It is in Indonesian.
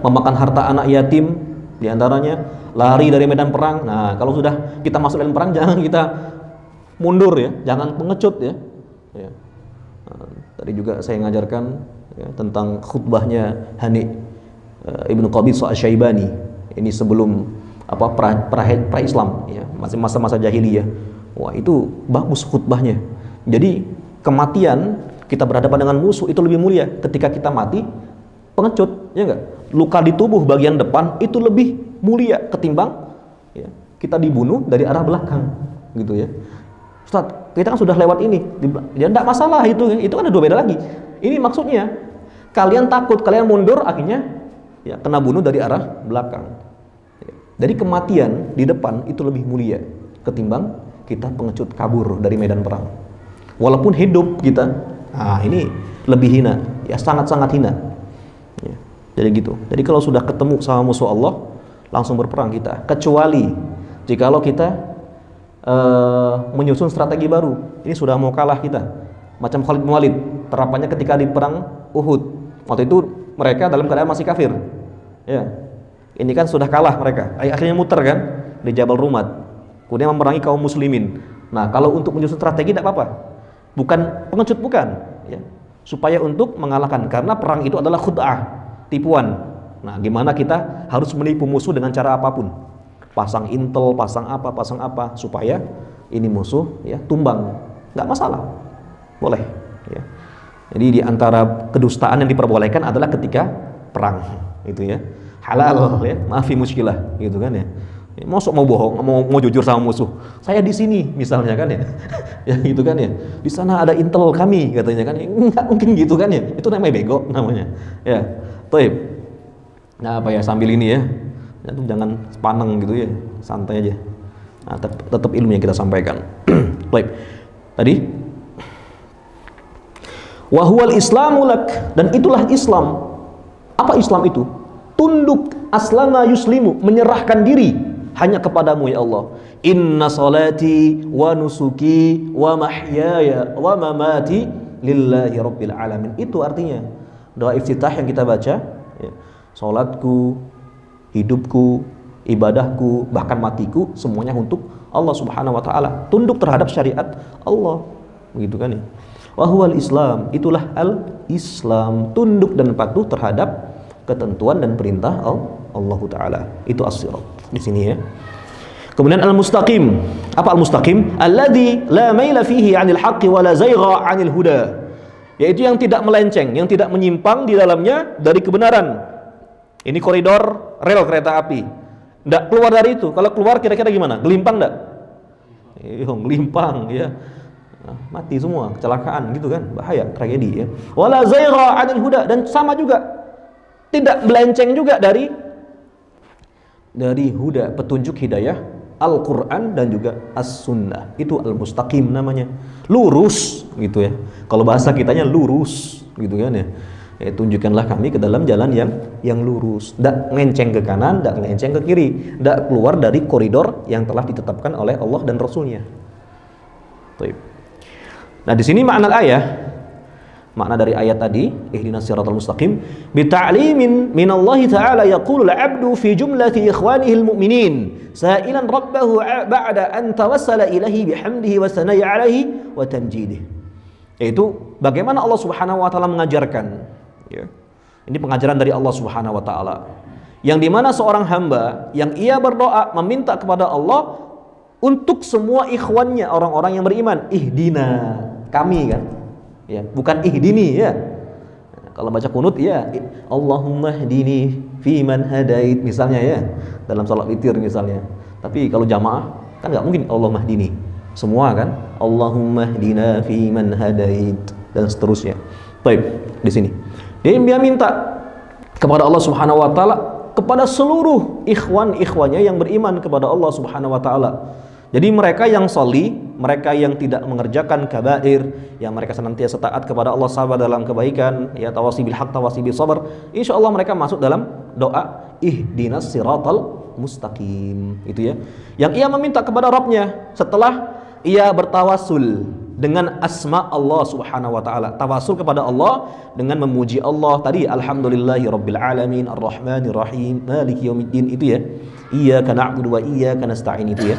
memakan harta anak yatim, diantaranya lari dari medan perang. Nah, kalau sudah kita masuk dalam perang, jangan kita mundur ya, jangan pengecut ya. Nah, tadi juga saya ngajarkan ya, tentang khutbahnya Hani Ibnu Qabis Asy-Syaibani. Ini sebelum pra-Islam ya, masih masa-masa jahiliyah. Wah, itu bagus khutbahnya. Jadi kematian, kita berhadapan dengan musuh itu lebih mulia ketika kita mati pengecut, ya enggak? Luka di tubuh bagian depan itu lebih mulia ketimbang ya, kita dibunuh dari arah belakang, gitu ya. Ustaz, kita kan sudah lewat ini, ya enggak masalah itu kan ada dua beda lagi. Ini maksudnya kalian takut, kalian mundur, akhirnya ya kena bunuh dari arah belakang. Jadi kematian di depan itu lebih mulia ketimbang kita pengecut kabur dari medan perang. Walaupun hidup kita, nah ini lebih hina, ya sangat-sangat hina. Ya, jadi gitu. Jadi kalau sudah ketemu sama musuh Allah, langsung berperang kita. Kecuali jikalau kita menyusun strategi baru. Ini sudah mau kalah kita. Macam Khalid bin Walid, terapannya ketika di perang Uhud. Waktu itu mereka dalam keadaan masih kafir. Ya. Ini kan sudah kalah mereka. Akhirnya muter kan di Jabal Rumat. Kemudian memerangi kaum muslimin. Nah, kalau untuk menyusun strategi tidak apa-apa. Bukan pengecut, bukan ya. Supaya untuk mengalahkan, karena perang itu adalah khud'ah, tipuan. Nah, gimana kita harus menipu musuh dengan cara apapun. Pasang intel, pasang apa supaya ini musuh ya tumbang. Nggak masalah. Boleh ya. Jadi di antara kedustaan yang diperbolehkan adalah ketika perang, itu ya. Halal ya, maafi muskilah gitu kan ya. Masuk mau bohong, mau jujur sama musuh. Saya di sini misalnya kan ya. Ya gitu kan ya. Di sana ada intel kami katanya kan. Enggak mungkin gitu kan ya. Itu namanya bego namanya. Ya. Baik. Nah, apa ya sambil ini ya. Jangan sepaneng gitu ya. Santai aja. Nah, tetap ilmu yang kita sampaikan. Baik. Tadi wa huwal islamu lak, dan itulah Islam. Apa Islam itu? Tunduk, aslama yuslimu, menyerahkan diri hanya kepadamu ya Allah. Inna salati wa nusuki wa mahyaya wa mamati lillahi rabbil alamin. Itu artinya doa iftitah yang kita baca ya. Salatku, hidupku, ibadahku, bahkan matiku semuanya untuk Allah Subhanahu wa taala. Tunduk terhadap syariat Allah. Begitu kan ya. Wa huwal Islam, itulah al-Islam, tunduk dan patuh terhadap ketentuan dan perintah Allah Ta'ala. Itu as-sirat di sini ya. Kemudian al-mustaqim. Apa al-mustaqim? Alladzi la maila fihi 'anil haqqi wa la zaygha 'anil huda. Yaitu yang tidak melenceng, yang tidak menyimpang di dalamnya dari kebenaran. Ini koridor rel kereta api. Enggak keluar dari itu. Kalau keluar kira-kira gimana? Gelimpang enggak? Gelimpang ya. Nah, mati semua, kecelakaan gitu kan. Bahaya, tragedi ya. Wa la zaygha 'anil huda, dan sama juga tidak melenceng juga dari huda, petunjuk hidayah Al-Quran dan juga As-Sunnah. Itu al-mustaqim namanya, lurus gitu ya. Kalau bahasa kitanya lurus gitu kan ya. Tunjukkanlah kami ke dalam jalan yang lurus, tidak melenceng ke kanan, tidak melenceng ke kiri, tidak keluar dari koridor yang telah ditetapkan oleh Allah dan Rasulnya. Nah, di sini makna ayat. Makna dari ayat tadi, ihdinas siratal mustaqim, bi ta'limin min Allah Ta'ala yaqulu al-'abdu fi jumlati ikhwanihi al-mu'minin sa'ilan rabbahu ba'da an tawassala ilahi bihamdihi wa sana'i 'alaihi wa tamjidihi. Yaitu bagaimana Allah Subhanahu wa taala mengajarkan ya. Ini pengajaran dari Allah Subhanahu wa taala. Yang dimana seorang hamba yang ia berdoa meminta kepada Allah untuk semua ikhwannya, orang-orang yang beriman, ihdina, kami kan. Ya, bukan ihdini ya. Kalau baca kunut ya, Allahumma hdini fi man hadait misalnya ya, dalam salat witir misalnya. Tapi kalau jamaah kan nggak mungkin Allahumma hdini. Semua kan Allahumma hdina fi man hadait dan seterusnya. Baik, di sini. Dia minta kepada Allah Subhanahu wa taala kepada seluruh ikhwan-ikhwannya yang beriman kepada Allah Subhanahu wa taala. Jadi mereka yang sholih, mereka yang tidak mengerjakan kabair, yang mereka senantiasa taat kepada Allah, sabar dalam kebaikan, ya tawasi bil haq, tawasi bis sabr, insyaallah mereka masuk dalam doa ihdinas siratal mustaqim, itu ya. Yang ia meminta kepada Rabbnya setelah ia bertawassul, dengan asma Allah Subhanahu wa taala. Tawasul kepada Allah dengan memuji Allah tadi, alhamdulillahirabbil alamin arrahmanir rahim maliki yaumiddin, itu ya. Iyyaka na'budu wa iyyaka nasta'in, itu ya.